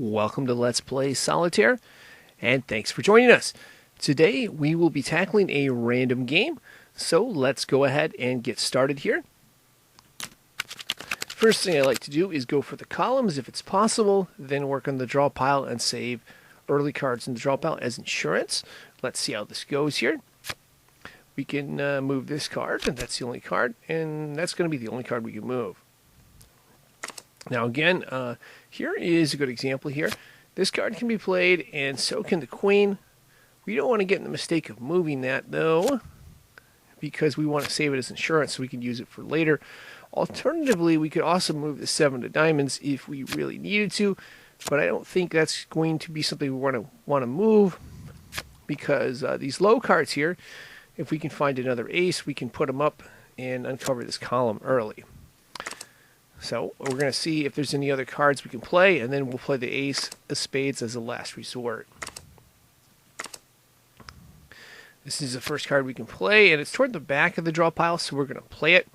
Welcome to Let's Play Solitaire, and thanks for joining us. Today we will be tackling a random game, so let's go ahead and get started here. First thing I like to do is go for the columns if it's possible, then work on the draw pile and save early cards in the draw pile as insurance. Let's see how this goes here. We can move this card, and that's the only card, and that's going to be the only card we can move. Now again, here is a good example here. This card can be played, and so can the queen. We don't want to get in the mistake of moving that, though, because we want to save it as insurance so we can use it for later. Alternatively, we could also move the 7 of diamonds if we really needed to, but I don't think that's going to be something we want to move, because these low cards here, if we can find another ace, we can put them up and uncover this column early. So we're going to see if there's any other cards we can play, and then we'll play the ace of spades as a last resort. This is the first card we can play, and it's toward the back of the draw pile, so we're going to play it.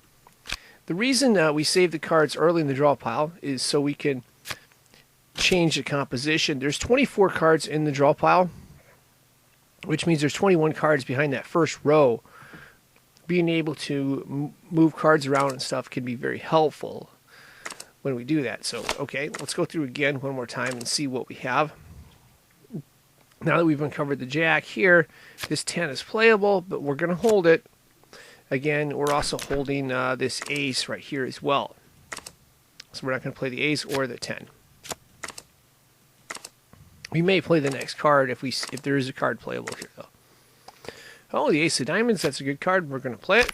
The reason we save the cards early in the draw pile is so we can change the composition. There's 24 cards in the draw pile, which means there's 21 cards behind that first row. Being able to move cards around and stuff can be very helpful when we do that. So, okay, let's go through again one more time and see what we have. Now that we've uncovered the jack here, this 10 is playable, but we're going to hold it. Again, we're also holding this ace right here as well. So we're not going to play the ace or the 10. We may play the next card if there is a card playable here, though. Oh, the ace of diamonds, that's a good card. We're going to play it.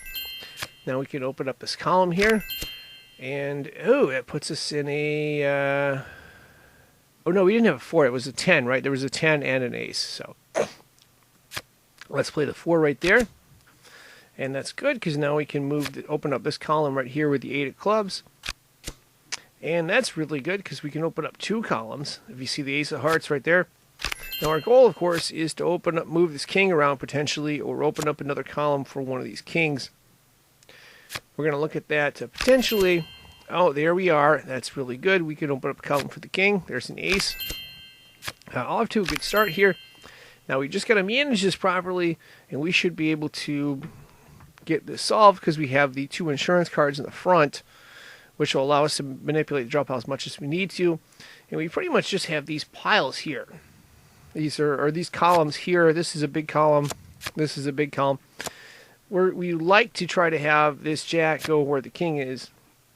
Now we can open up this column here. And, oh, that puts us in a... Oh, no, we didn't have a 4. It was a 10, right? There was a 10 and an ace. So let's play the 4 right there. And that's good, because now we can open up this column right here with the 8 of clubs. And that's really good, because we can open up 2 columns. If you see the ace of hearts right there. Now our goal, of course, is to move this king around potentially, or open up another column for one of these kings. We're going to look at that potentially. Oh, there we are. That's really good. We can open up a column for the king. There's an ace. Off to a good start here. Now we just got to manage this properly, and we should be able to get this solved because we have the 2 insurance cards in the front, which will allow us to manipulate the draw pile as much as we need to. And we pretty much just have these piles here. These are these columns here. This is a big column. This is a big column. We like to try to have this jack go where the king is.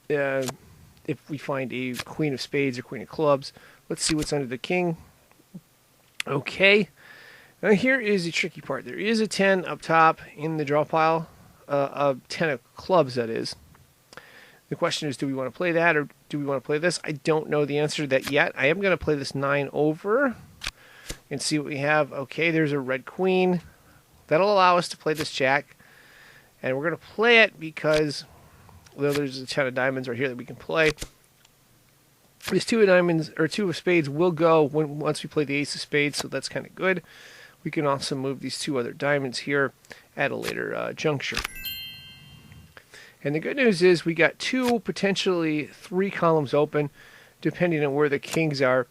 If we find a queen of spades or queen of clubs. Let's see what's under the king. Okay. Now here is the tricky part. There is a 10 up top in the draw pile. A 10 of clubs, that is. The question is, do we want to play that or do we want to play this? I don't know the answer to that yet. I am going to play this 9 over and see what we have. Okay, there's a red queen. That'll allow us to play this jack. And we're going to play it because, well, there's a 10 of diamonds right here that we can play. This 2 of diamonds, or 2 of spades, will go once we play the ace of spades, so that's kind of good. We can also move these 2 other diamonds here at a later juncture. And the good news is we got 2, potentially 3 columns open, depending on where the kings are.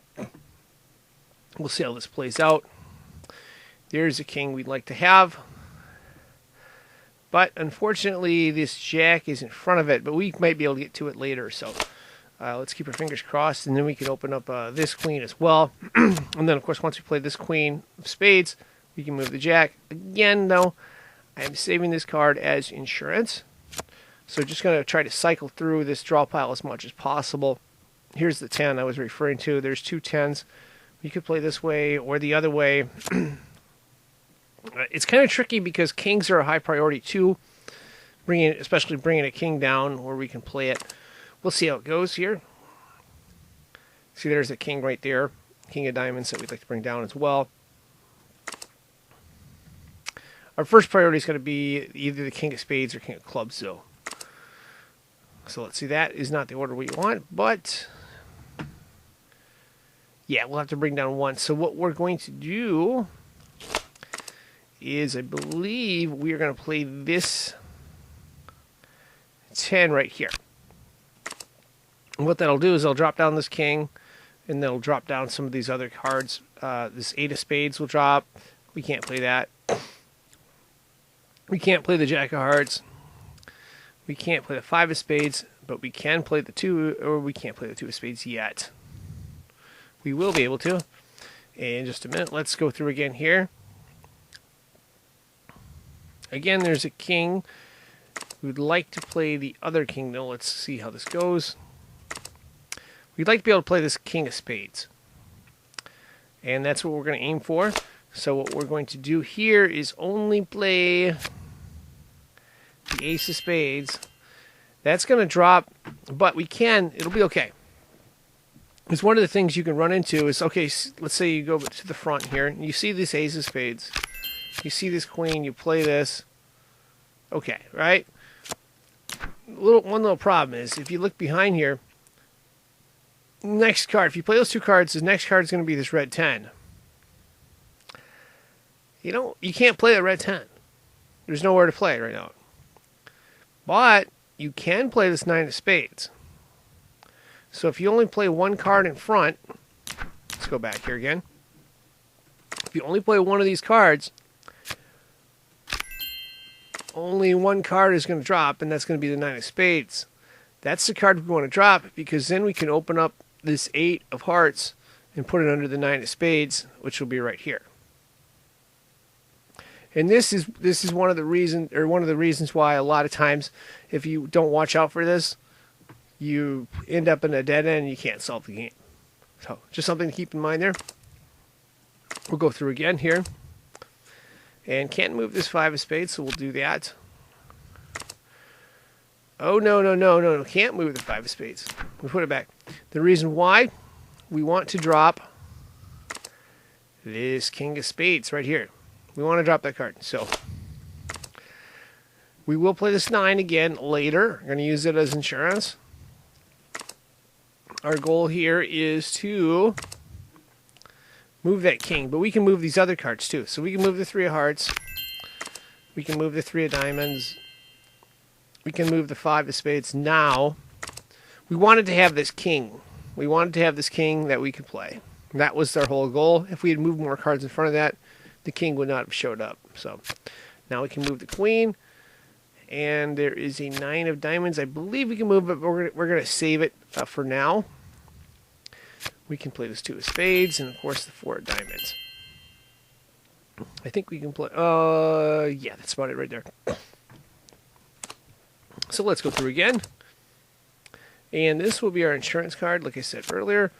We'll see how this plays out. There's a king we'd like to have. But unfortunately, this jack is in front of it, but we might be able to get to it later. So let's keep our fingers crossed, and then we can open up this queen as well. And then, of course, once we play this queen of spades, we can move the jack. Again, though, I'm saving this card as insurance. So just going to try to cycle through this draw pile as much as possible. Here's the 10 I was referring to. There's 2 10s. You could play this way or the other way. It's kind of tricky because kings are a high priority too, especially bringing a king down where we can play it. We'll see how it goes here. See, there's a king right there, king of diamonds that we'd like to bring down as well. Our first priority is going to be either the king of spades or king of clubs, though. So let's see, that is not the order we want, but yeah, we'll have to bring down 1. So what we're going to do is, I believe we are going to play this 10 right here. And what that'll do is I'll drop down this king, and then it'll drop down some of these other cards. This 8 of spades will drop. We can't play that. We can't play the Jack of hearts. We can't play the 5 of spades, but we can play the 2, or we can't play the 2 of spades yet. We will be able to in just a minute. Let's go through again here. Again, there's a king. We'd like to play the other king, though. Let's see how this goes. We'd like to be able to play this king of spades. And that's what we're going to aim for. So what we're going to do here is only play the ace of spades. That's going to drop, but we can, it'll be okay. Because one of the things you can run into is, okay, let's say you go to the front here, and you see this ace of spades. You see this queen, you play this. Okay, right? One little problem is, if you look behind here, next card, if you play those 2 cards, the next card is going to be this red 10. You can't play the red 10. There's nowhere to play it right now. But you can play this 9 of spades. So if you only play 1 card in front, let's go back here again. If you only play one of these cards, only 1 card is going to drop, and that's going to be the 9 of spades. That's the card we want to drop, because then we can open up this 8 of hearts and put it under the 9 of spades, which will be right here. And this is one of the reasons why a lot of times, if you don't watch out for this, you end up in a dead end and you can't solve the game. So just something to keep in mind there. We'll go through again here. And can't move this 5 of spades, so we'll do that. Oh, no. Can't move the 5 of spades. We'll put it back. The reason why we want to drop this king of spades right here. We want to drop that card. So we will play this 9 again later. We're going to use it as insurance. Our goal here is to move that king, but we can move these other cards too. So we can move the 3 of hearts. We can move the 3 of diamonds. We can move the 5 of spades. Now, we wanted to have this king. We wanted to have this king that we could play. That was our whole goal. If we had moved more cards in front of that, the king would not have showed up. So now we can move the queen. And there is a 9 of diamonds. I believe we can move it, but we're going to save it for now. We can play this 2 of spades, and of course the 4 of diamonds. I think we can play, yeah, that's about it right there. So let's go through again. And this will be our insurance card, like I said earlier.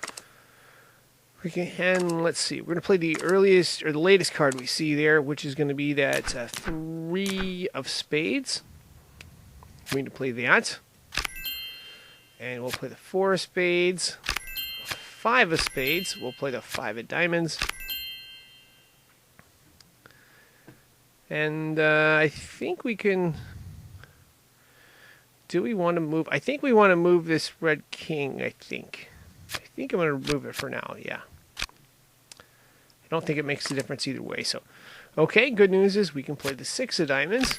We can, let's see, we're going to play the earliest, or the latest card we see there, which is going to be that 3 of spades. We need to play that. And we'll play the 4 of spades. 5 of spades. We'll play the 5 of diamonds. And I think we can... Do we want to move? I think we want to move this red king, I think. I think I'm going to move it for now, yeah. I don't think it makes a difference either way. So, okay, good news is we can play the 6 of diamonds.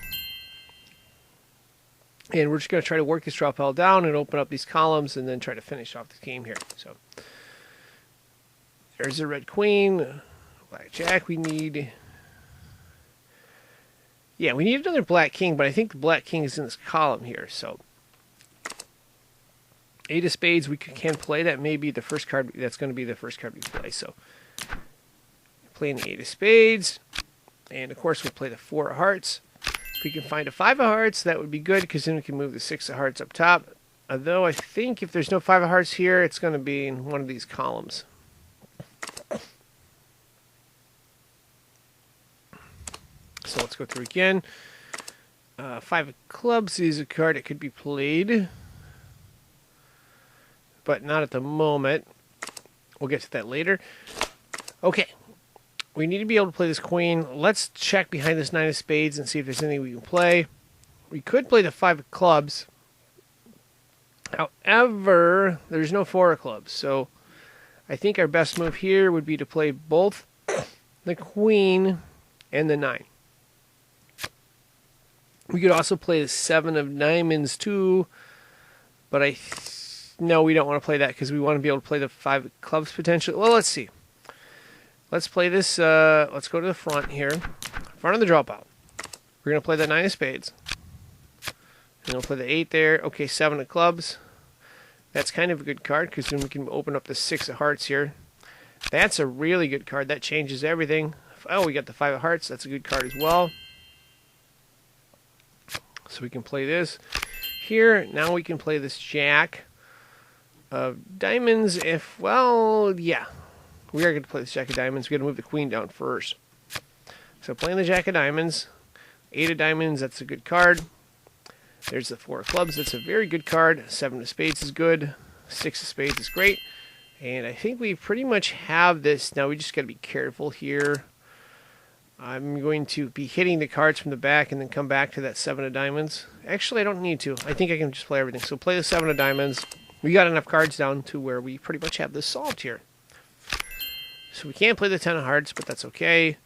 And we're just going to try to work this draw pile down and open up these columns and then try to finish off the game here. So, there's a red queen, black jack we need. Yeah, we need another black king, but I think the black king is in this column here. So, 8 of spades we can play. That may be the first card. That's going to be the first card we play. So, playing the 8 of spades. And, of course, we'll play the 4 of hearts. If we can find a 5 of hearts, that would be good, because then we can move the 6 of hearts up top. Although, I think if there's no 5 of hearts here, it's going to be in one of these columns. So let's go through again. 5 of clubs is a card that could be played, but not at the moment. We'll get to that later. Okay, we need to be able to play this queen. Let's check behind this 9 of spades and see if there's anything we can play. We could play the 5 of clubs. However, there's no 4 of clubs, so I think our best move here would be to play both the queen and the 9. We could also play the 7 of diamonds too, but no, we don't want to play that because we want to be able to play the 5 of clubs potentially. Well, let's see. Let's play this. Let's go to the front here. Front of the draw pile. We're going to play the 9 of spades. And we'll play the 8 there. Okay, 7 of clubs. That's kind of a good card because then we can open up the 6 of hearts here. That's a really good card. That changes everything. Oh, we got the 5 of hearts. That's a good card as well. So we can play this here. Now we can play this jack of diamonds if, well, yeah. We are going to play this jack of diamonds. We're going to move the queen down first. So playing the jack of diamonds. 8 of diamonds, that's a good card. There's the 4 of clubs. That's a very good card. 7 of spades is good. 6 of spades is great. And I think we pretty much have this. Now we just got to be careful here. I'm going to be hitting the cards from the back and then come back to that 7 of diamonds. Actually, I don't need to. I think I can just play everything. So play the 7 of diamonds. We got enough cards down to where we pretty much have this solved here. So we can't play the 10 of hearts, but that's okay.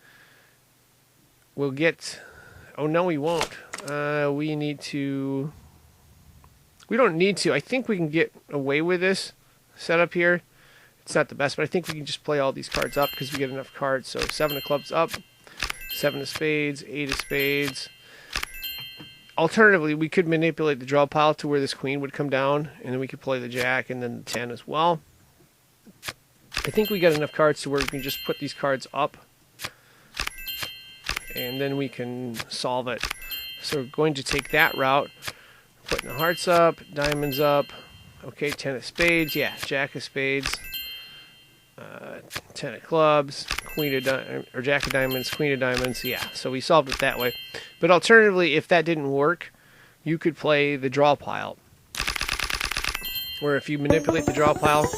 We'll get... Oh, no, we won't. We need to... We don't need to. I think we can get away with this setup here. It's not the best, but I think we can just play all these cards up because we get enough cards. So 7 of clubs up, 7 of spades, 8 of spades. Alternatively, we could manipulate the draw pile to where this queen would come down, and then we could play the jack and then the 10 as well. I think we got enough cards to where we can just put these cards up, and then we can solve it. So we're going to take that route, putting the hearts up, diamonds up. Okay, 10 of spades, yeah, jack of spades, 10 of clubs, queen of or jack of diamonds, queen of diamonds, yeah. So we solved it that way. But alternatively, if that didn't work, you could play the draw pile, where if you manipulate the draw pile,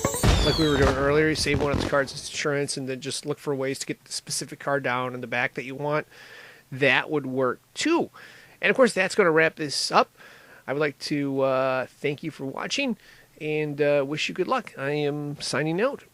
like we were doing earlier, you save one of the cards as insurance and then just look for ways to get the specific card down in the back that you want. That would work too. And of course, that's going to wrap this up. I would like to thank you for watching and wish you good luck. I am signing out.